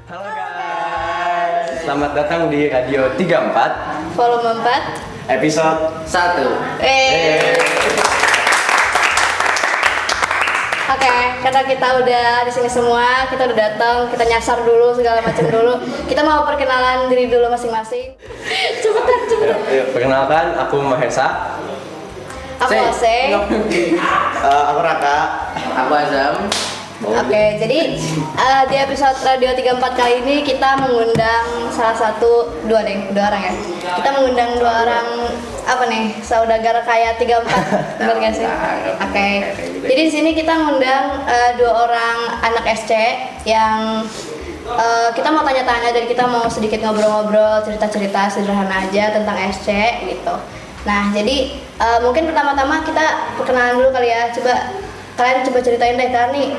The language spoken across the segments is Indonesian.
Halo guys, selamat datang di Radio 34 Volume 4 Episode 1. Oke, karena kita udah di sini semua, kita udah datang, kita nyasar dulu segala macam dulu. Kita mau perkenalan diri dulu masing-masing. Cepetan. Yuk, perkenalkan, aku Mahesa. Aku Ose. Aku Raka. Aku Azam. Oke, jadi di episode Radio 34 kali ini kita mengundang dua orang ya. Kita mengundang dua orang saudagar kaya 34, benar nggak sih? Oke. Jadi di sini kita mengundang dua orang anak SC yang kita mau tanya-tanya dan kita mau sedikit ngobrol-ngobrol, cerita-cerita sederhana aja tentang SC gitu. Nah, jadi mungkin pertama-tama kita perkenalan dulu kali ya. Kalian coba ceritain deh kan nih,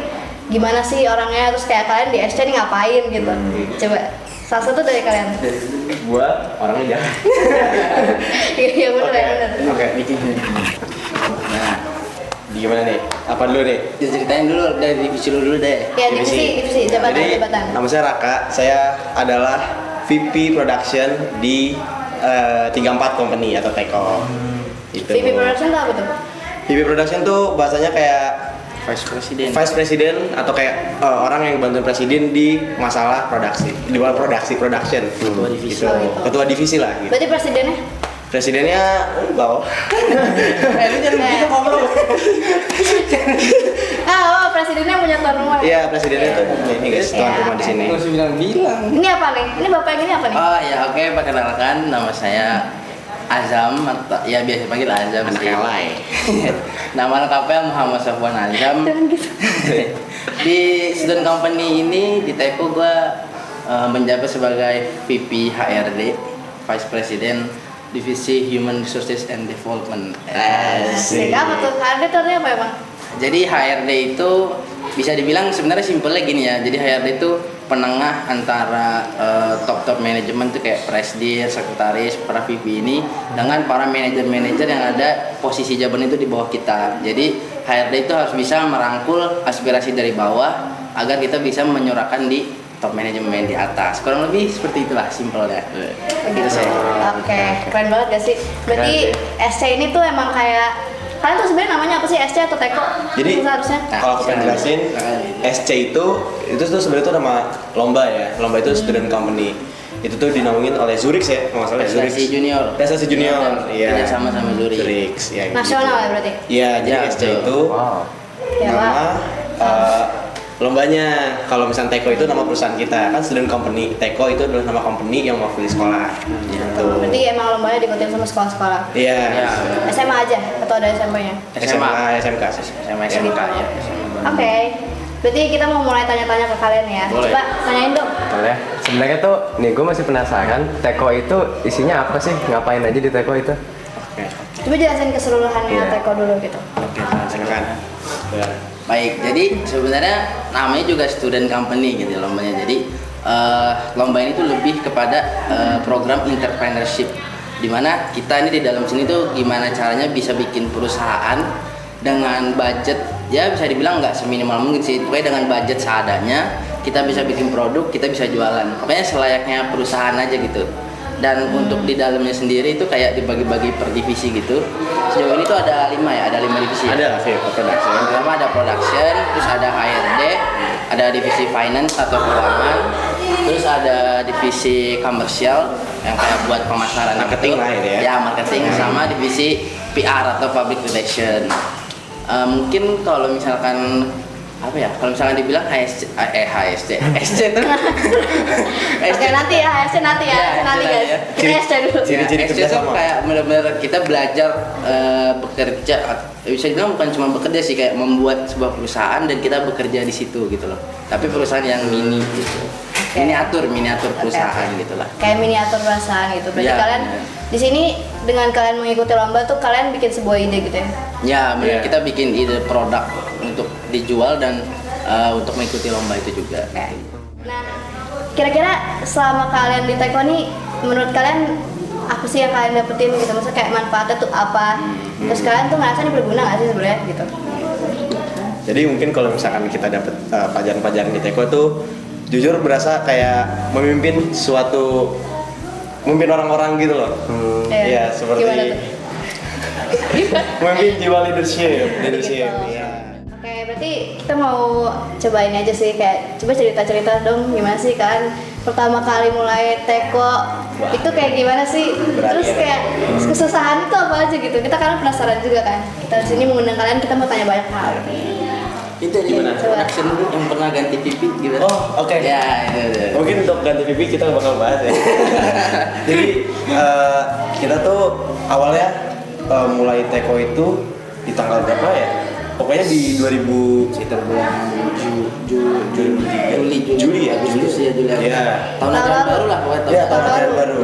gimana sih orangnya, terus kayak kalian di SC nih ngapain gitu. Coba salah satu dari kalian. Gua orangnya jahat. Iya bener ya bener. Oke. Nah, Gimana nih? Apa dulu nih? diceritain dulu dari divisi lu dulu deh. Ya divisi jabatan. Jadi, nama saya Raka. Saya adalah VP Production di 34 Company atau Teko. Itu. VP Production tuh apa tuh? VP Production tuh bahasanya kayak Vice President atau kayak orang yang bantuin presiden di masalah production. Ketua divisi. Gitu. Ketua divisi lah gitu. Berarti presidennya? Presidennya enggak. Lu jangan gitu ngomong. Presidennya punya tuan rumah. Iya, presidennya tuh ini guys, tuan rumah di sini. Lu harus bilang. Ini apa nih? Ini bapak yang ini apa nih? Oh ya, oke, perkenalkan nama saya Azam, atau ya biasa panggil Azam Anak sih. LA. Nama lengkapnya Muhammad Safwan Azam. Jangan gitu. Di student company ini di Teko gua menjabat sebagai VP HRD, Vice President Divisi Human Resources and Development. Asik. Apa tuh? HRD tuh artinya apa emang? Jadi HRD itu bisa dibilang sebenarnya simpelnya gini ya. Jadi HRD itu penengah antara top manajemen tuh kayak presdir, sekretaris, para VP ini dengan para manajer-manajer yang ada posisi jabatan itu di bawah kita. Jadi HRD itu harus bisa merangkul aspirasi dari bawah agar kita bisa menyuarakan di top manajemen di atas. Kurang lebih seperti itulah simpelnya. Begitu. Oke, keren banget gak sih? Berarti SC ini tuh emang kayak kalian tuh sebenarnya namanya apa sih, SC atau Teko? Jadi seharusnya. kalau aku pengen jelasin, SC itu tuh sebenarnya tuh nama lomba ya. Lomba itu student company. Itu tuh dinaungin oleh Zurich ya, kalau nggak salah Prestasi junior. Prestasi junior. Iya. Kerja sama Zurich. Ya, Nasional ya berarti? Iya, jadi Ya, SC betul. itu Ya, nama lombanya. Kalau misalnya Teko itu nama perusahaan kita, kan student company. Teko itu adalah nama company yang mewakili sekolah. Gitu. Berarti emang lombanya diikutin sama sekolah-sekolah. Iya. Ya, SMA aja atau ada SMP-nya? SMA, SMK sih. SMA SMK ya. Oke. Berarti kita mau mulai tanya-tanya ke kalian ya. Boleh. Coba tanyain dong. Boleh. Sebenarnya tuh, nih gue masih penasaran, Teko itu isinya apa sih? Ngapain aja di Teko itu? Oke. Coba jelasin keseluruhannya Iya. Teko dulu gitu. Oke, silakan. Ya. Baik, jadi sebenarnya namanya juga student company gitu lombanya. Jadi lomba ini tuh lebih kepada program entrepreneurship, dimana kita ini di dalam sini tuh gimana caranya bisa bikin perusahaan dengan budget ya bisa dibilang nggak seminimal mungkin sih, pokoknya dengan budget seadanya kita bisa bikin produk, kita bisa jualan, pokoknya selayaknya perusahaan aja gitu. Dan untuk di dalamnya sendiri itu kayak dibagi-bagi per divisi gitu. Sejauh ini tuh ada 5 divisi. Ada VP Production. Yang pertama ada production, terus ada HRD, ada divisi finance atau keuangan, terus ada divisi komersial yang kayak buat pemasaran Marketing gitu. lah ini ya. Ya, marketing, sama divisi PR atau public relation. Mungkin kalau misalkan apa ya? Kalau misalkan dibilang HSC tuh. Oke, nanti ya, HSC nanti Ya, nanti HSC guys. ya. Kita SC dulu. Ciri-ciri HSC tuh kerjasama. kayak benar-benar kita belajar bekerja, bisa dibilang bukan cuma bekerja sih, kayak membuat sebuah perusahaan dan kita bekerja di situ gitu loh. Tapi perusahaan yang mini gitu. Oke. Miniatur perusahaan gitu lah. Kayak miniatur perasaan gitu. Berarti Ya, kalian bener. di sini dengan kalian mengikuti lomba tuh kalian bikin sebuah ide gitu ya. Ya, benar. Iya. Kita bikin ide produk untuk dijual dan untuk mengikuti lomba itu juga. Oke. Nah, kira-kira selama kalian di Teko nih, menurut kalian apa sih yang kalian dapetin gitu? Maksudnya kayak manfaatnya tuh apa? Terus kalian tuh ngerasa ini berguna nggak sih sebenarnya gitu? Jadi mungkin kalau misalkan kita dapat pelajaran-pelajaran di Teko tuh jujur berasa kayak memimpin orang-orang gitu loh. Iya, seperti Gimana tuh? memimpin jiwa leadership. Gitu. Iya. Oke, berarti kita mau cobain aja sih, kayak coba cerita-cerita dong gimana sih kan pertama kali mulai teko itu kayak gimana sih? Berat Terus ya. kayak kesusahan itu apa aja gitu. Kita kan penasaran juga kan. Kita di sini mengundang kalian, kita mau tanya banyak hal. Itu nih Gimana? production yang pernah ganti pipi gimana? Oh, oke. Ya, itu. Mungkin untuk ganti pipi kita bakal bahas ya. Jadi kita tuh awalnya mulai teko itu di tanggal berapa ya? Pokoknya di 2000 Sekitar bulan Juli ya, Agustus ya, Juli. Iya. Tahun ajaran baru lah pokoknya. Iya, tahun ajaran baru.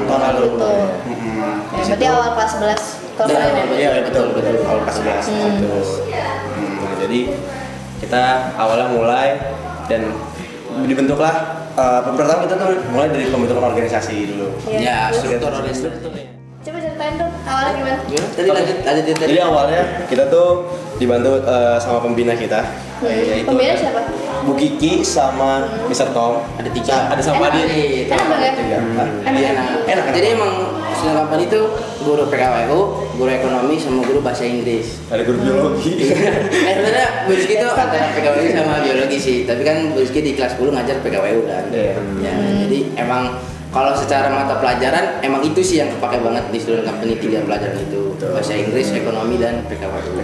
Tahun lalu. Betul. Ya, berarti awal kelas 11 kalau Iya, kalian ya? Iya, betul. Awal kelas 11 gitu. Nah, jadi kita awalnya mulai dan dibentuklah pertama kita tuh mulai dari pembentukan organisasi dulu. Ya, Terus? struktur organisasi. Coba ceritain dong awalnya gimana? Gimana? Tadi lanjut tadi. Jadi awalnya kita tuh dibantu sama pembina kita. Yaitu Pembina siapa? Bu Kiki sama Mr. Tom. Ada tiga. Ada sama Enak. Adi. Enak banget. Tiga. Iya, enak. Jadi emang student company itu guru PKWU, guru ekonomi sama guru bahasa Inggris. Ada guru biologi. Sebenarnya Bu Rizky itu antara PKWU sama biologi sih, tapi kan Bu Rizky di kelas 10 ngajar PKWU kan. Iya. Ya, jadi emang kalau secara mata pelajaran emang itu sih yang kepake banget di student company, 3 pelajaran itu. Bahasa Inggris, ekonomi dan PKWU.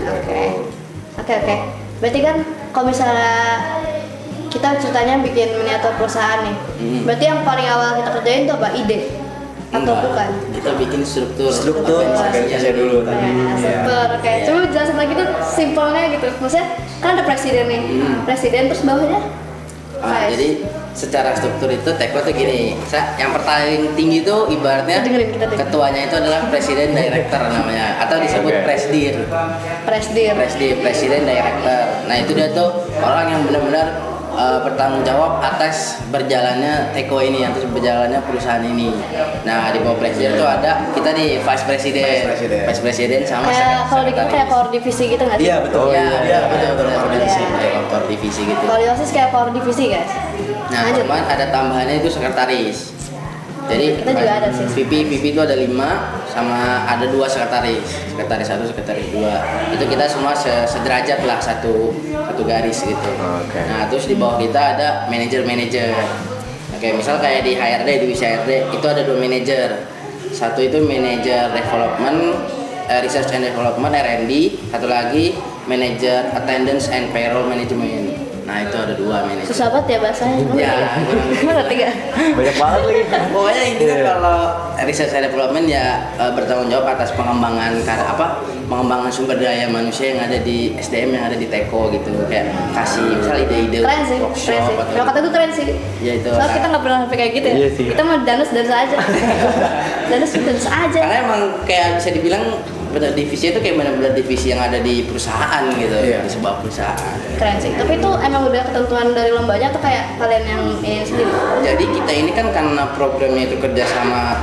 Oke. Berarti kan kalau misalnya kita ceritanya bikin miniatur perusahaan nih, berarti yang paling awal kita kerjain itu apa? Ide? Atau Enggak, bukan? kita bikin struktur organisasi dulu tadi. Ya, super. Oke, coba jelasin lagi tuh simpelnya gitu. Maksudnya kan ada presiden nih, presiden terus bawahnya? Vice. Jadi secara struktur itu teko tuh gini, yang paling tinggi itu ibaratnya Dengerin, kita dengerin. ketuanya itu adalah presiden director namanya, atau disebut presdir. Presiden director. Nah itu dia tuh orang yang benar-benar bertanggung jawab atas berjalannya teko ini, atas berjalannya perusahaan ini. Nah di bawah presiden tuh ada kita nih vice president sama Kayak kalau di kita kayak power divisi gitu nggak sih? Iya, betul. Iya, betul power divisi. Power divisi gitu. Kalau di OSIS kayak power divisi guys. Nah, Lanjut. cuman ada tambahannya itu sekretaris. Jadi Kita juga ada sih. VP itu ada 5 sama ada 2 sekretaris. Sekretaris 1, sekretaris 2. Itu kita semua sederajat lah, satu garis gitu. Oke. Nah, terus di bawah kita ada manajer. Oke, misal kayak di HRD, divisi HRD itu ada 2 manajer. Satu itu manajer development, research and development R&D, satu lagi manajer attendance and payroll management. Nah, itu ada 2 manajer. Susah banget ya bahasanya. Ya, Ngerti gak? Banyak banget lagi. pokoknya intinya Iya. kalau research and development ya bertanggung jawab atas pengembangan pengembangan sumber daya manusia yang ada di SDM yang ada di Teko gitu, kayak kasih misal ide-ide Keren sih. workshop atau Kalau kata gue keren sih. Ya, itu. Soalnya kita nggak pernah sampai kayak gitu ya. Iya sih. Kita mau danus aja. danus aja. karena emang kayak bisa dibilang benar divisi itu kayak benar-benar divisi yang ada di perusahaan gitu, Iya. di sebuah perusahaan. Keren sih. Tapi itu emang udah ketentuan dari lombanya atau kayak kalian yang ini sendiri? Jadi kita ini kan karena programnya itu kerja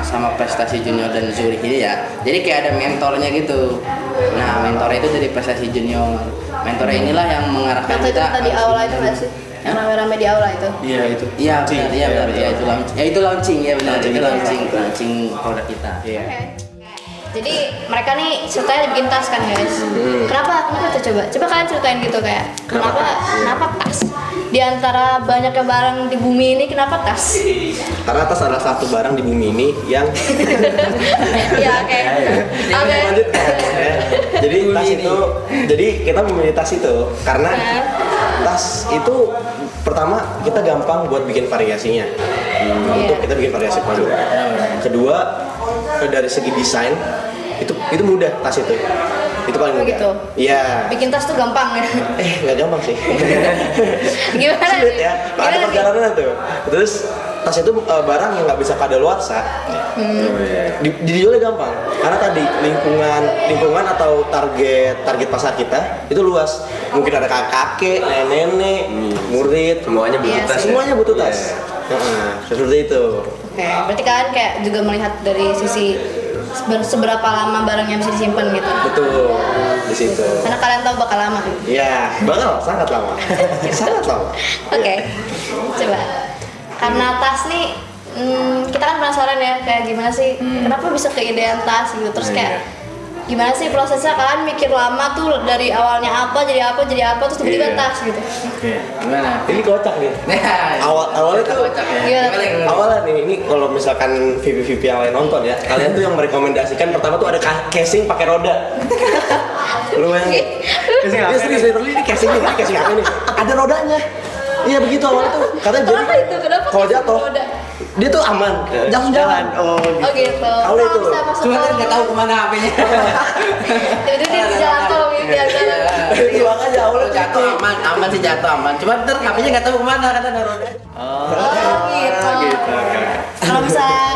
sama prestasi junior dan Zurich ini ya. Jadi kayak ada mentornya gitu. Nah, mentornya itu dari prestasi junior. Mentornya inilah yang mengarahkan Kata itu kita. tadi aula itu nggak sih? Yang rame-rame di aula itu. Iya, itu. Iya benar, iya benar, ya itu launching. Ya itu launching ya benar, Launching itu itu. launching produk kita. Iya. Oke. Jadi mereka nih ceritanya bikin tas kan guys. Kenapa tuh coba? Coba kalian ceritain gitu kayak kenapa tas? Di antara banyaknya barang di bumi ini kenapa tas? Karena tas adalah satu barang di bumi ini yang Iya oke. Oke. lanjut ya. Jadi tas itu, jadi kita memilih tas itu karena tas itu pertama kita gampang buat bikin variasinya. Untuk kita bikin variasi produk. Kedua, dari segi desain itu mudah tas itu paling mudah. Gitu? Iya. Bikin tas tuh gampang ya. Nggak gampang sih. Gimana Sulit nih? ya. Gimana Ada nih? perjalanan tuh. Terus tas itu barang yang nggak bisa kadaluarsa. Dijualnya gampang. Karena tadi lingkungan atau target pasar kita itu luas. Mungkin ada kakek, nenek, murid, Semuanya butuh Iya tas. sih. Ya? semuanya butuh tas. Iya. Seperti itu. Oke, berarti kalian kayak juga melihat dari sisi seberapa lama barangnya bisa disimpan gitu. Betul, di situ. Karena kalian tahu bakal lama. Ya, bakal sangat lama. Sangat lama. Oke, coba. Karena tas nih, kita kan penasaran ya kayak gimana sih, kenapa bisa keidean tas gitu, terus kayak gimana sih prosesnya, kalian mikir lama tuh dari awalnya apa jadi apa terus tiba-tiba Iya. tas gitu. Gimana? Ini kocak nih. Awalnya tuh Kocak ya. Iya. Gimana, gimana? Awalnya nih, ini kalau misalkan VP yang lain nonton ya, kalian tuh yang merekomendasikan pertama tuh ada casing pakai roda. Lu bayangin? Casing apa Iya serius, literally ini casing apa nih? Ada rodanya. Iya begitu awalnya tuh, katanya jadi Kenapa itu? Kenapa kalau casing jatuh roda? dia tuh aman, jalan. Oh Oh gitu. Awalnya itu. Bisa masuk Cuma kan ke- nggak tahu kemana HP-nya. Jadi dia di jalan tol gitu ya. Itu makanya awalnya Kalau jatuh aman, aman sih jatuh aman. Cuma ntar HP-nya nggak tahu kemana karena ada roda. Oh gitu. Kalau misalnya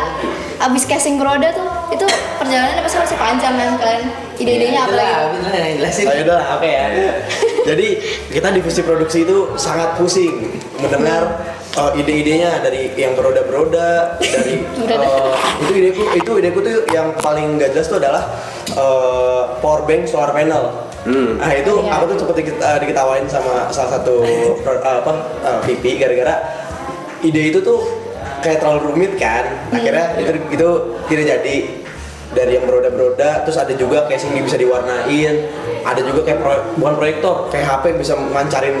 abis casing roda tuh, itu perjalanannya pasti masih panjang kan kalian? Ide-idenya apa lagi? Bener yang jelasin. Oh yaudah, oke ya. Jadi kita divisi produksi itu sangat pusing mendengar ide-idenya dari yang beroda-beroda, dari itu ideku tuh yang paling gak jelas tuh adalah power bank solar panel. Nah itu Iya. aku tuh cepet diketawain sama salah satu VP gara-gara ide itu tuh kayak terlalu rumit kan. Akhirnya itu tidak jadi. Dari yang beroda-beroda, terus ada juga casing bisa diwarnain, ada juga kayak bukan proyektor, kayak HP bisa mancarin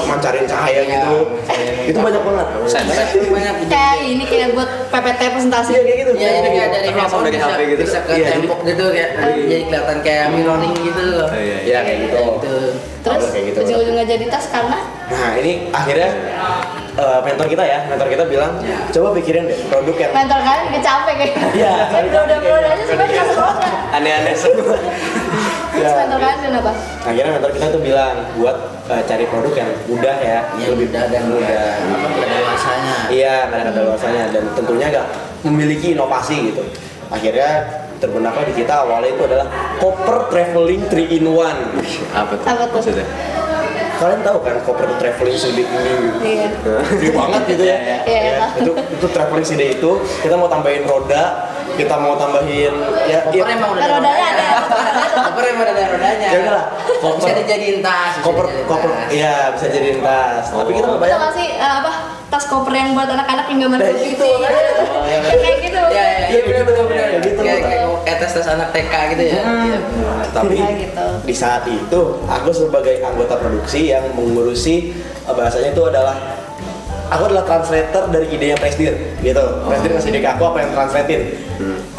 mancarin cahaya gitu. Itu banyak banget. Banyak Kayak ini kayak buat PPT presentasi. Iya kayak gitu. Iya, jadi kayak dari Langsung handphone dari bisa, HP gitu. bisa ke Iya, tembok gitu kayak jadi kelihatan kayak mirroring gitu loh. Iya kayak gitu. Gitu. Terus Kayak gitu. ujung-ujungnya jadi tas karena Nah ini akhirnya mentor kita bilang coba pikirin deh produk yang mentor kalian juga capek kayak. Iya. Beroda-beroda aja sebenarnya kasih roda. aneh-aneh semua. Terus Ya. mentor kalian kenapa? Akhirnya mentor kita tuh bilang buat cari produk yang mudah ya, Yang mudah dan mudah. apa nggak ada luasanya. Iya, nggak ada luasannya dan tentunya nggak memiliki inovasi gitu. Akhirnya terbenaklah di kita awalnya itu adalah koper traveling 3 in 1. Apa tuh? Apa tuh? Maksudnya? Kalian tahu kan koper traveling CD ini Iya. gede banget gitu ya. Iya. Itu traveling CD itu kita mau tambahin roda, kita mau tambahin ya Koper emang udah Rodanya ada. Koper emang udah ada rodanya. Ya udah lah, koper. Bisa dijadiin tas. bisa koper dijadiin koper tas. iya bisa jadiin tas. Tapi kita nggak Tau bayar. gak sih apa tas koper yang buat anak-anak yang gambar Nah, gitu? itu, makanya. Kayak gitu. Iya, Iya, bener-bener. Kayak Gitu. kayak tes anak TK gitu ya. Iya. Tapi Kayak gitu. di saat itu aku sebagai anggota produksi yang mengurusi bahasanya itu adalah aku adalah translator dari idenya Presdir gitu. Presdir ngasih ide ke aku apa yang translatein.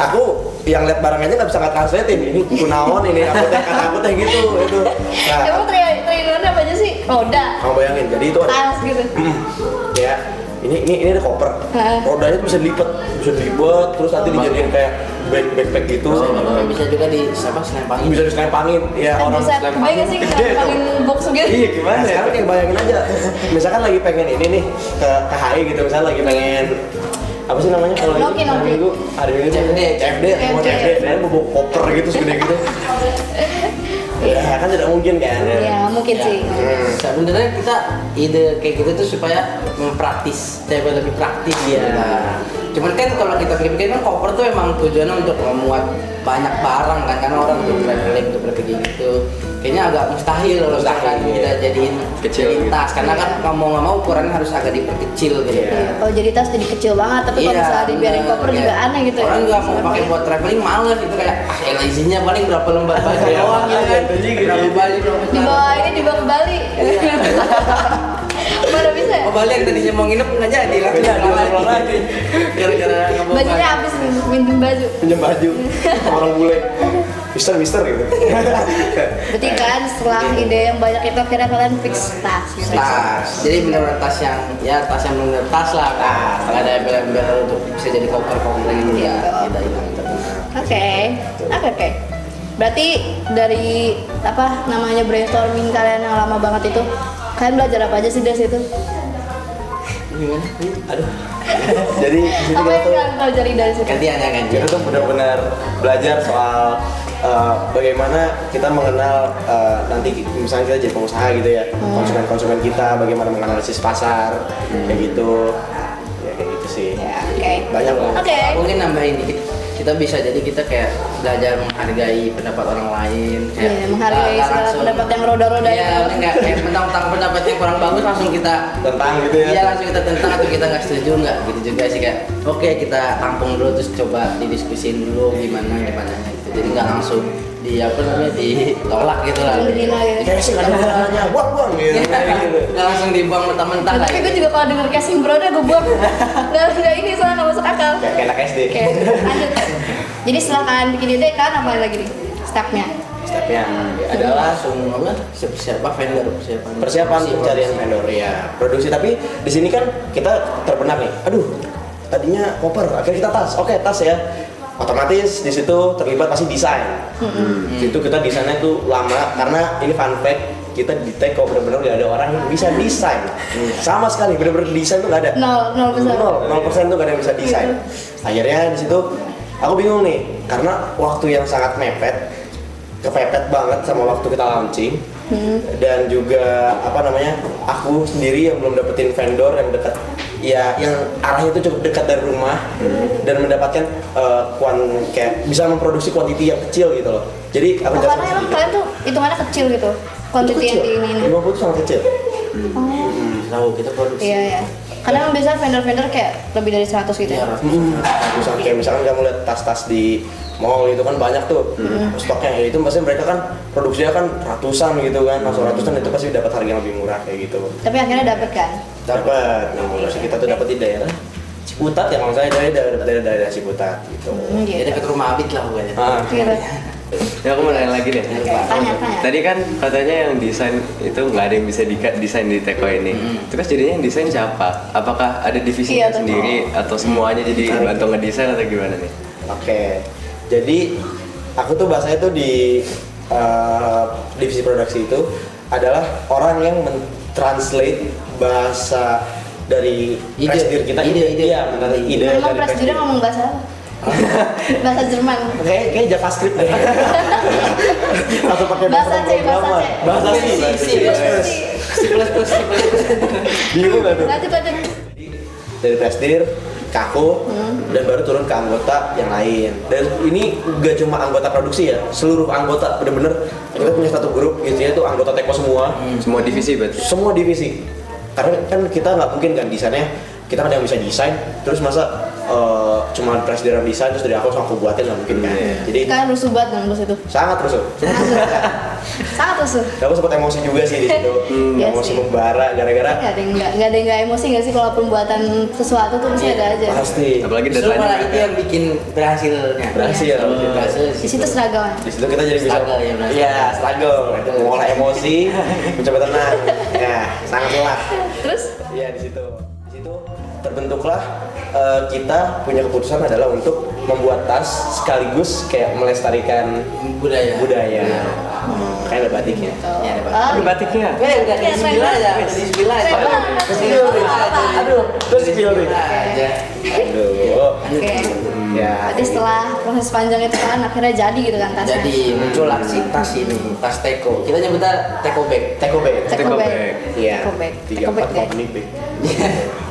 Aku yang lihat barangnya nggak bisa nggak translatein. Ini kunaon ini aku teh kata aku teh gitu itu. Nah, Emang triliunan apa aja sih? Roda, kamu bayangin. Jadi itu ada tas gitu. ya ini ada koper. Heeh. Rodanya tuh bisa dilipet, terus nanti dijadiin kayak backpack gitu. Bisa juga di apa selempangin. Bisa diselempangin ya Kan orang bisa selempangin. kebayang sih Gede tuh. paling box gitu. Iya gimana ya? Sekarang kayak bayangin aja. Misalkan lagi pengen ini nih ke HI gitu, misalnya lagi pengen apa sih namanya kalau Noki. hari minggu CFD mau CFD dan bawa koper gitu segede gitu. Ya kan tidak mungkin kan. Iya, mungkin sih. Sebenarnya kita ide kayak gitu tuh supaya mempraktis, lebih praktis Iya. Nah, cuman kan kalau kita pikir-pikir kan koper tuh emang tujuannya untuk memuat banyak barang kan, karena orang untuk traveling untuk pergi gitu. Kayaknya agak mustahil kalau misalkan kita jadiin Kecil jadiin gitu. tas, karena kan mau nggak mau ukurannya harus agak diperkecil gitu. Iya, kalau jadi tas jadi kecil banget, tapi kalau misalnya dibiarin koper bener. juga aneh gitu. Orang nggak mau pakai buat traveling males gitu kayak elah isinya paling berapa lembar baju Iya, doang gitu kan. itu juga. Berapa baju doang. Dibawa ini dibawa ke Bali. Mana bisa? Oh Bali yang tadinya mau nginep nggak jadi lah. Iya, diulang lagi. Gara-gara nggak bawa Bajunya baju. habis minjem baju. Pinjam baju sama orang bule. Mister gitu. Berarti kan setelah ide yang banyak itu akhirnya kalian fix tas. Gitu. Tas. Jadi benar-benar tas yang benar tas lah kan. Nggak ada embel-embel untuk bisa jadi koper-koper gitu ya. Tidak hilang terkenal. Oke. Berarti dari apa namanya brainstorming kalian yang lama banget itu, kalian belajar apa aja sih dari situ? Gimana? Aduh. Jadi di situ Apa kita yang tuh kalian pelajari dari situ? Gantian ya gantian. kita tuh benar-benar belajar soal bagaimana kita mengenal nanti misalnya kita jadi pengusaha gitu ya, konsumen-konsumen kita, bagaimana menganalisis pasar kayak gitu. Ya kayak gitu sih. Ya, oke. Banyak lah. Oke. Mungkin nambahin dikit. kita bisa jadi kita kayak belajar menghargai pendapat orang lain, kayak Iya, menghargai nggak segala langsung- pendapat yang roda-roda Iya, itu. nggak kayak mentang-mentang pendapatnya kurang bagus langsung kita Tentang gitu ya. Iya, langsung kita tentang atau kita nggak setuju, nggak gitu juga sih, kayak oke kita tampung dulu terus coba didiskusin dulu gimana gitu. Jadi nggak langsung apa namanya ditolak gitu lah. Dihina gitu. Kayak sih nggak ada masalahnya, buang gitu. Iya, Kayak gitu. nggak langsung dibuang mentah-mentah lah. Tapi gue gitu. juga kalau denger casing bro udah gue buang. Nggak ini soalnya nggak masuk akal. Kayak anak SD. Oke, lanjut. Jadi setelah kalian bikin ide kan apa lagi nih stepnya? Stepnya Adalah adalah langsung apa siapa vendor persiapan pencarian vendor ya, produksi. Tapi di sini kan kita terbenak nih, aduh tadinya koper, akhirnya kita tas, oke tas ya, otomatis di situ terlibat pasti desain. Itu kita desainnya tuh lama karena ini fun fact, kita di Teko benar-benar gak ada orang yang bisa desain sama sekali, benar-benar desain tuh gak ada. 0% tuh gak ada yang bisa desain. Akhirnya di situ aku bingung nih karena waktu yang sangat kepepet banget sama waktu kita launching. Dan juga apa namanya, aku sendiri yang belum dapetin vendor yang dekat, ya yang arahnya itu cukup dekat dari rumah dan mendapatkan kayak bisa memproduksi kuantiti yang kecil gitu loh. Jadi aku Oh, karena emang kalian tuh hitungannya kecil gitu, kuantiti yang di ini. 50 itu sangat kecil. Tahu kita produksi. Iya ya. Karena emang biasa vendor-vendor kayak lebih dari 100 gitu ya. Misalkan kayak misalkan kamu lihat tas-tas di mall itu kan banyak tuh stoknya, ya itu maksudnya mereka kan produksinya kan ratusan gitu kan, langsung ratusan itu pasti dapat harga yang lebih murah kayak gitu. Tapi akhirnya dapet kan? Dapat, nah, produksi kita tuh dapat di daerah Ciputat ya, kalau saya dari daerah Ciputat gitu. Ya dekat rumah Abid lah pokoknya. Gitu. Ya aku mau nanya lagi deh. Tanya. Tadi kan katanya yang desain itu nggak ada yang bisa desain di Teko ini. Terus jadinya yang desain siapa? Apakah ada divisinya Iya, tuh. sendiri atau semuanya jadi bantu ngedesain atau gimana nih? Oke, jadi aku tuh bahasanya tuh di divisi produksi itu adalah orang yang mentranslate bahasa dari Ide. presidir kita, Ide. iya benar, ide Memang dari presidennya ngomong bahasa apa? Bahasa Jerman. kayak JavaScript deh. Atau pakai Bahasa C, pemrograman. Bahasa C, plus. bingung gak tuh? Lanjut. Dari presidir ke aku dan baru turun ke anggota yang lain. Dan ini gak cuma anggota produksi ya, seluruh anggota bener-bener kita punya satu grup, isinya tuh anggota Teko semua, Semua divisi berarti. semua divisi. Karena kan kita nggak mungkin kan desainnya, kita kan yang bisa desain, terus masa cuma presiden yang desain terus dari aku langsung aku buatin, nggak mungkin kan. Jadi Kalian rusuh banget dengan bos itu. sangat rusuh. Sangat rusuh. Aku sempat emosi juga sih di situ, Iya emosi sih. membara gara-gara Nggak ada yang nggak emosi nggak sih kalau pembuatan sesuatu tuh pasti ada aja. pasti. Apalagi Justru deadline malah itu yang bikin berhasilnya. Berhasil. Berhasil. Di situ seragam. Di situ kita jadi bisa, Struggle ya, berarti. iya struggle, mengolah emosi, mencoba tenang, ya sangat lelah. Terus? Iya di situ terbentuklah kita punya keputusan adalah untuk membuat tas sekaligus kayak melestarikan budaya. Kayak ada batiknya. Ya, ada Oh, Ada batiknya. udah di sebelah ya, di sebelah ya. Aduh, terus spill nih. Aja. Aduh. Oke. Ya. Jadi setelah proses panjang itu kan akhirnya jadi gitu kan tasnya. Jadi muncul aksi tas ini, tas Teko. Kita nyebutnya Teko Bag. Teko bag. Teko bag. Iya. Teko bag. 34 company bag.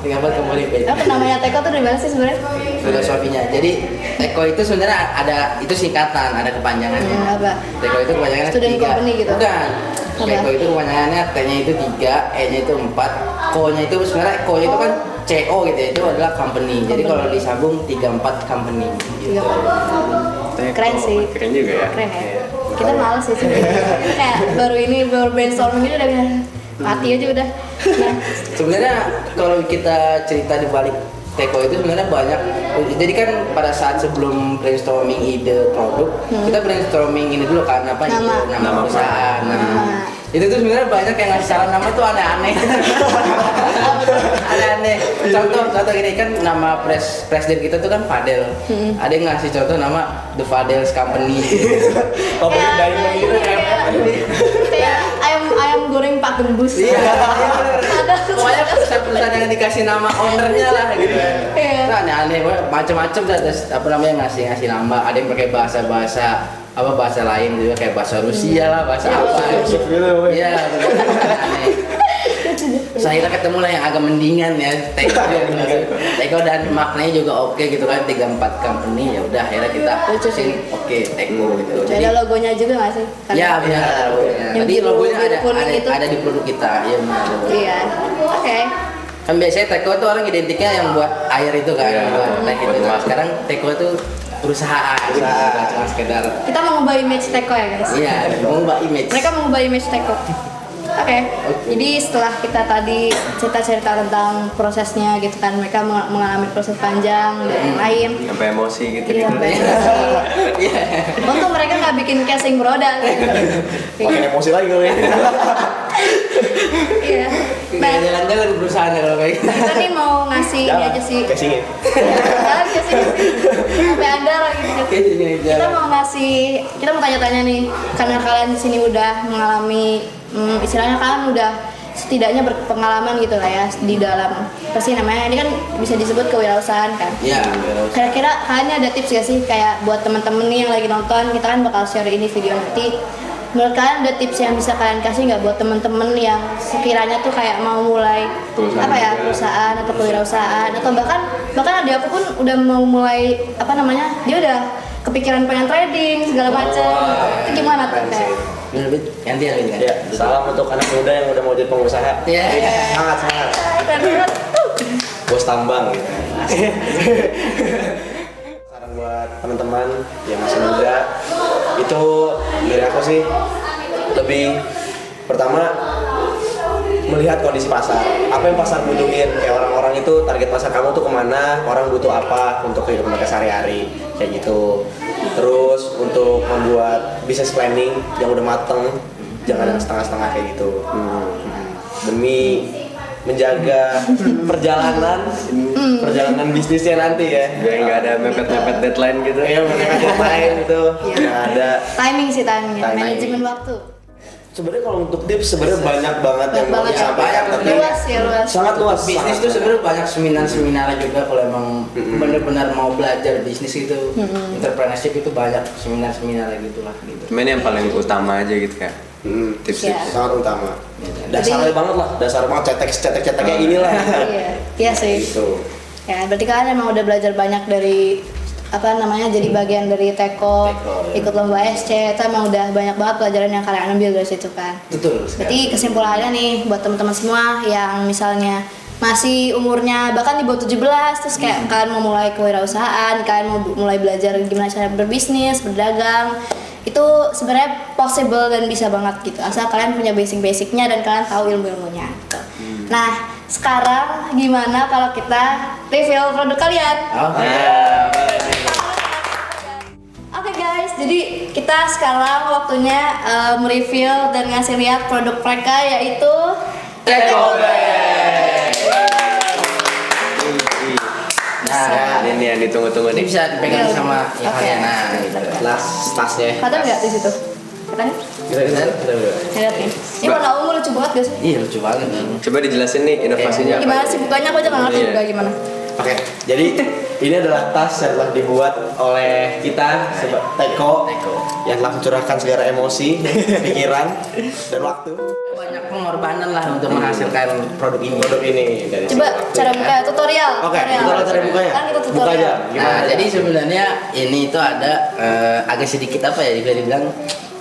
Tinggal buat kembali bag. Apa namanya Teko tuh dari mana sih sebenarnya? Filosofinya. Jadi Teko itu sebenarnya ada itu singkatan, ada kepanjangannya. Apa? Teko itu kepanjangannya Student 3. company gitu? Bukan. Apa? Teko itu kepanjangannya T-nya itu 3, E-nya itu 4, Ko-nya itu sebenarnya Ko-nya itu kan CO gitu ya, itu adalah company. Jadi kalau disambung 34 company gitu. Keren sih. Keren juga ya. Keren ya. Kita males sih sebenarnya. Kayak baru brainstorming ini udah mati aja udah. Nah, Sebenarnya kalau kita cerita di balik Teko itu sebenarnya banyak. Jadi kan pada saat sebelum brainstorming ide produk, kita brainstorming ini dulu kan apa ide nama perusahaan. Nah, itu tuh sebenarnya banyak yang ngasih saran nama tuh aneh-aneh. Aneh-aneh. Contoh gini kan nama presiden kita tuh kan Fadel. Ada yang ngasih contoh nama The Fadels Company. Company diamond gitu kan. kayak ayam goreng Pak Gembus. Iya. Ada Pokoknya perusahaan yang dikasih nama ownernya lah gitu. Iya. Itu aneh-aneh, macam-macam apa namanya ngasih nama. Ada yang pakai bahasa lain juga kayak bahasa Rusia lah, bahasa apa. Filosof gitu pokoknya. Iya, aneh. saya ketemu lah yang agak mendingan ya Teko dan maknanya juga oke gitu kan 34 company ya udah akhirnya kita putusin oke Teko gitu. Ada logonya juga nggak sih? Ya benar logonya. Yang Tadi biru- logonya biru kuning itu. ada di produk kita. Iya benar. Iya. Oke. Kan biasanya Teko tuh orang identiknya yang buat air itu kan, Iya, buat teh gitu. buat Nah, masak. sekarang Teko tuh perusahaan, bukan cuma sekedar. Kita mau ngubah image Teko ya guys. Iya, mengubah image. Mereka mau ngubah image Teko. Oke. Jadi setelah kita tadi cerita-cerita tentang prosesnya gitu kan, mereka mengalami proses panjang dan yang lain. Sampai emosi gitu. Iya, Iya. Untung mereka nggak bikin casing produk. Makin emosi lagi gue. Iya. Nah, Nah, jalan-jalan perusahaan kalau kayak gitu. kita nih mau ngasih ini aja sih. Casingnya. Jalan casing. Sampai Anda lagi gitu. Kita mau ngasih, kita mau tanya-tanya nih, karena kalian di sini udah mengalami, istilahnya kalian udah setidaknya berpengalaman gitu lah ya di dalam pasti namanya ini kan bisa disebut kewirausahaan kan. Iya. Kira-kira kalian ada tips gak sih kayak buat temen-temen nih yang lagi nonton, kita kan bakal share ini video nanti. Menurut kalian ada tips yang bisa kalian kasih nggak buat temen-temen yang sekiranya tuh kayak mau mulai Perusahaan apa ya juga. perusahaan atau kewirausasahaan atau bahkan ada aku pun udah mau mulai apa namanya dia udah kepikiran pengen trading segala macam. Itu gimana tuh kayak? Lebih ganti ya Lin. Ya, salam untuk anak muda yang udah mau jadi pengusaha. Iya. Semangat. Keren banget. Bos tambang gitu. Saran buat teman-teman yang masih muda itu dari aku sih lebih pertama melihat kondisi pasar. Apa yang pasar butuhin? Kayak orang-orang itu target pasar kamu tuh kemana? Orang butuh apa untuk kehidupan mereka sehari-hari? Kayak gitu. Terus untuk membuat business planning yang udah mateng, jangan yang setengah-setengah kayak gitu. Demi menjaga perjalanan bisnisnya nanti ya. Biar nggak ada mepet-mepet deadline gitu. Iya, mereka main itu. Nggak ada. Timing sih timingnya, Timing. manajemen waktu. Sebenarnya kalau untuk tips sebenarnya banyak banget yang mau Banget ya, disampaikan, tapi luas ya luas. sangat luas. Bisnis sangat tuh luas. sebenarnya banyak seminar-seminar juga kalau emang benar-benar mau belajar bisnis itu, entrepreneurship itu banyak seminar-seminar gitu lah gitu. Cuman yang paling utama aja gitu kan. Tips-tips. sangat utama. Dasarnya banget lah, dasar banget cetek-ceteknya inilah. Iya, iya sih. Gitu. Ya, berarti kalian emang udah belajar banyak dari apa namanya jadi bagian dari Teko, ikut lomba SC, itu emang udah banyak banget pelajaran yang kalian ambil dari situ kan. Betul. Berarti kesimpulannya nih buat teman-teman semua yang misalnya masih umurnya bahkan di bawah 17 terus kayak kalian mau mulai kewirausahaan, kalian mau mulai belajar gimana cara berbisnis, berdagang, itu sebenarnya possible dan bisa banget gitu asal kalian punya basic-basicnya dan kalian tahu ilmu-ilmunya gitu. Nah, sekarang gimana kalau kita review produk kalian? Oke. Oke guys, jadi kita sekarang waktunya mereview dan ngasih lihat produk mereka yaitu Teko Nah, Ini yang ditunggu-tunggu ini nih. bisa dipegang sama yang Oke. kalian. Nah, gitu. Tasnya. Kata nggak di situ? Katanya? Kita. Lihat nih. Ini warna ungu lucu banget gak sih? Iya lucu banget. Coba dijelasin nih inovasinya apa. Gimana sih bukanya? Aku aja nggak ngerti Iya. buka gimana. Oke, jadi ini adalah tas yang telah dibuat oleh kita Teko yang telah mencurahkan segala emosi, pikiran, dan waktu. Banyak pengorbanan lah untuk menghasilkan produk ini. Produk ini dari Coba sini. cara buka tutorial. Oke, kita cara bukanya. Kan kita Buka tutorial. aja. Nah, Gimana? jadi sebenarnya ini itu ada agak sedikit apa ya bisa dibilang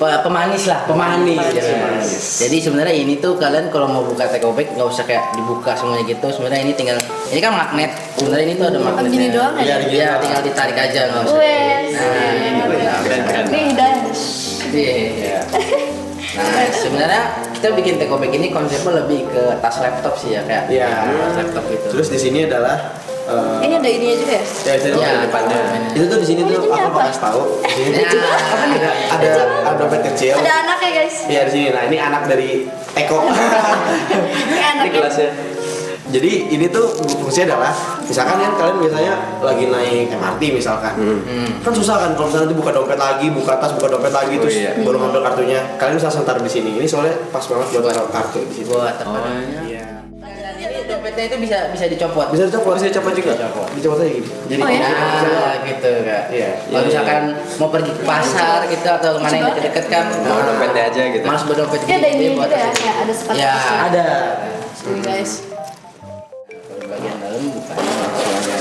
pemanis lah, Pemanis. Ya, Pemanis. Jadi sebenarnya ini tuh kalian kalau mau buka take bag nggak usah kayak dibuka semuanya gitu. Sebenarnya ini tinggal ini kan magnet. Sebenarnya ini tuh ada magnetnya. Gini doang ya? Iya, gini Iya, doang. tinggal ditarik aja nggak usah. Wes. Nah, gitu. Ini hidayah. Iya. Nah, sebenarnya kita bikin take bag ini konsepnya lebih ke tas laptop sih ya kayak Iya. tas laptop gitu. Terus di sini adalah Ini ada ininya juga ya? ya itu Iya, di depannya. depannya. Itu tuh di sini tuh Ininya aku apa? bakal kasih tahu. Di sini Ya. ada dompet kecil. Ada anaknya guys. Iya di sini. Nah ini anak dari Teko. Ini Ini anaknya. kelasnya. Jadi ini tuh fungsinya adalah misalkan kan kalian biasanya lagi naik MRT misalkan. Kan susah kan kalau misalnya nanti buka dompet lagi, buka tas, buka dompet lagi Oh, terus iya. baru ngambil kartunya. Kalian bisa sebentar di sini. Ini soalnya pas banget buat taruh kartu di situ. Buat apa? Iya. Dan ini dompetnya itu bisa dicopot. Bisa dicopot, juga. Dicopot aja gini. Jadi Oh, ya? Nah, gitu kak. Iya. Kalau misalkan mau pergi ke pasar gitu atau kemana yang deket-deket kan, Mau dompetnya aja gitu. Mas berdompet Ini ada ini buat juga ya, kasih. kayak ada sepatu. Ya, ada Asli guys. Di bagian dalam bukan langsung aja.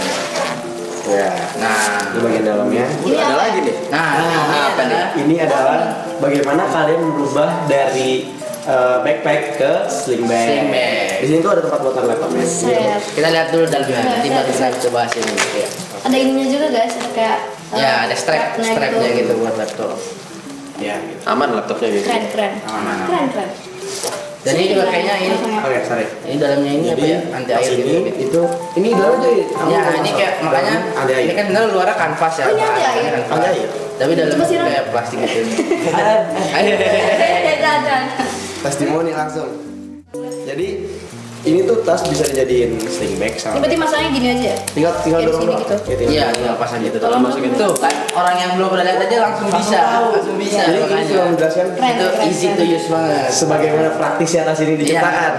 Ya. Nah, Di bagian dalamnya. Ini Ada apa? lagi nih. nah ini Apa nih? adalah Ini adalah bagaimana kalian berubah dari backpack ke sling bag. Sling bag. Di sini tuh ada tempat buat taruh laptopnya. Set. kita lihat dulu dalamnya, nanti baru kita coba hasilnya. Ya. Ada ininya juga guys, ada kayak Ya, ada strapnya gitu buat laptop. Ya, gitu. Aman laptopnya gitu. Keren. Aman. Keren. Dan ini juga kayaknya ini, Oke, sorry. ini dalamnya ini apa Jadi, ya? Anti air tas gitu. ini, itu ini dalam aja. Ya, ini kayak makanya ada ini kan dalam luarnya kanvas ya. Oh, ini anti air. Kanvas. Anti air. Tapi dalamnya Coba siram. kayak plastik gitu. Jangan. Testimoni langsung. Jadi ini tuh tas bisa dijadiin sling bag Ini sama. berarti masalahnya gini aja ya? Tinggal Kayak di dorong sini doang. gitu. Ya, tinggal Iya, dorong. tinggal pasang gitu. Tolong Masukin tuh kan orang yang belum pernah lihat aja langsung bisa, langsung bisa. Jadi ini makanya. cuma menjelaskan Keren. Itu easy to use banget. sebagaimana praktisnya tas ini Iya. diciptakan.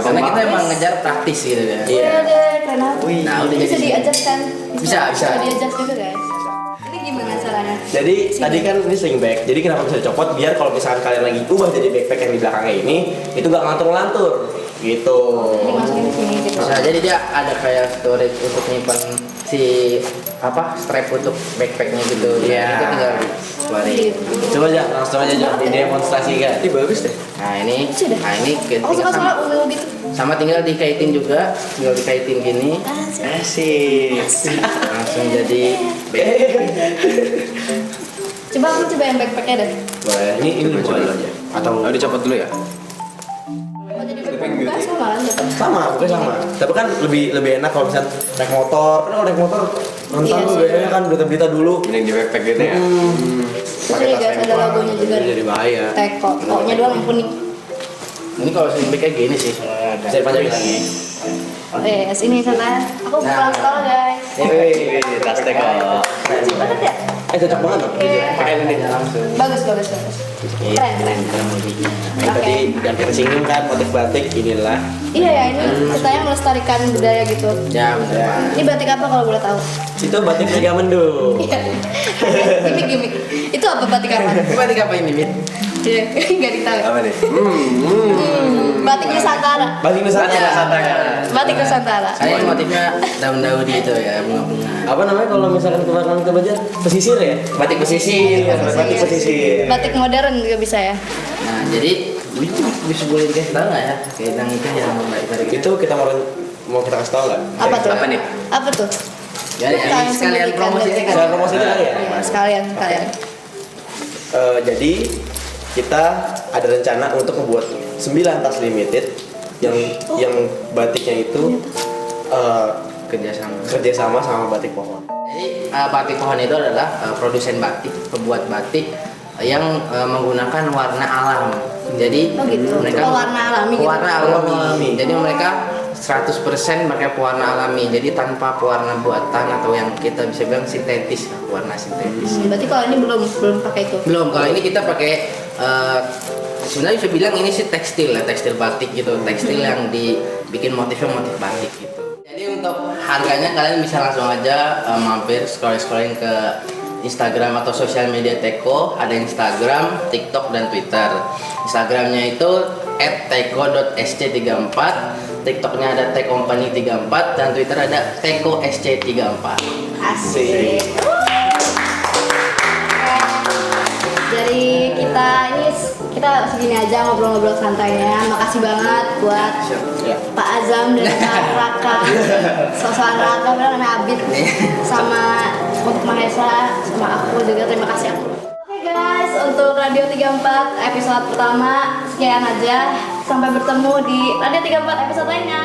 Karena kita emang ngejar praktis gitu kan. Iya. Udah deh, keren apa? Wih. Nah, udah Bisa jadi di-adjust kan? Bisa. Bisa di-adjust juga guys. Ini gimana caranya? Jadi Sini. tadi kan ini sling bag. Jadi kenapa bisa dicopot? Biar kalau misalkan kalian lagi ubah jadi backpack yang di belakangnya ini, itu gak ngantur-ngantur. Gitu. Dimasukin di sini gitu. bisa jadi dia ada kayak storage untuk nyimpan si apa strap untuk backpacknya gitu. Iya. Itu tinggal keluarin. Gitu. Coba aja, langsung aja jangan didemonstrasikan. Ini bagus deh. Nah ini, Sudah. nah ini Aku suka tinggal soalnya sama, ungu gitu. sama tinggal dikaitin juga, tinggal dikaitin gini, Asik. Asik. langsung jadi backpack. Coba aku coba yang backpacknya deh. Boleh. Ini coba dulu aja. Atau dicopot dulu ya? Mau jadi backpack sama kan? sama, bukan sama. Tapi kan lebih enak kalau misalnya naik motor. Kan kalau naik motor nonton Iya tuh sih. biasanya kan berita-berita dulu. Mending di backpack gitu ya? Terus ini guys ada logonya juga. Jadi bahaya. Teko. O-nya doang yang kuning. Ini kalau sling bag kayak gini sih. Bisa dipanjangin lagi. Yes, ini sana. Aku pulang sekolah guys. Wih, tas teko. Lucu banget ya? Cocok banget loh. Pakai ini. Langsung. Bagus. Keren. Ini tadi yang kita singgung kan motif batik inilah. Iya ya, ini kita yang melestarikan budaya gitu. Ya benar. Ini batik apa kalau boleh tahu? Itu batik Megamendung. Iya. Gimik. Itu apa batik apa? Batik apa ini, Mit? Iya, nggak ditahu. Apa nih? Batik Nusantara. Batik Nusantara. Batik Nusantara. Saya motifnya daun-daun itu ya, bunga-bunga. Apa namanya kalau misalkan ke belakang kita baca pesisir ya? Batik pesisir. Batik pesisir. Batik modern juga bisa ya. Nah, jadi bisa boleh dikasih tahu nggak ya? Kayak yang itu yang batik Itu kita mau kita kasih tahu nggak? Apa tuh? Apa nih? Apa tuh? Ya, Bukan, ini sekalian sembunyikan promosi dari- aja kan? Saya promosi itu kali ya? Iya, sekalian. Jadi kita ada rencana untuk membuat 9 tas limited yang batiknya itu kerjasama sama batik pohon. Jadi batik pohon itu adalah produsen batik, pembuat batik yang menggunakan warna alam. Jadi Oh gitu. mereka Pewarna alami gitu. Pewarna Pewarna alami. alami. Jadi mereka 100% pakai pewarna alami. Jadi tanpa pewarna buatan atau yang kita bisa bilang sintetis, warna sintetis. Berarti kalau ini belum pakai itu. Belum, kalau ini kita pakai sebenarnya bisa bilang ini sih tekstil ya, tekstil batik gitu, tekstil yang dibikin motifnya motif batik gitu. Jadi untuk harganya kalian bisa langsung aja mampir scrolling ke Instagram atau sosial media Teko, ada Instagram, TikTok dan Twitter. Instagramnya itu @teko.sc34, TikToknya ada tekompany34 dan Twitter ada tekosc34. Asik. Dari kita segini aja ngobrol-ngobrol santainya. Makasih banget buat Pak Azam dan Pak Raka, sosokan Raka, bener namanya Abid, sama untuk Mahesa, sama aku juga terima kasih aku. Oke guys, untuk Radio 34 episode pertama sekian aja. Sampai bertemu di Radio 34 episode lainnya.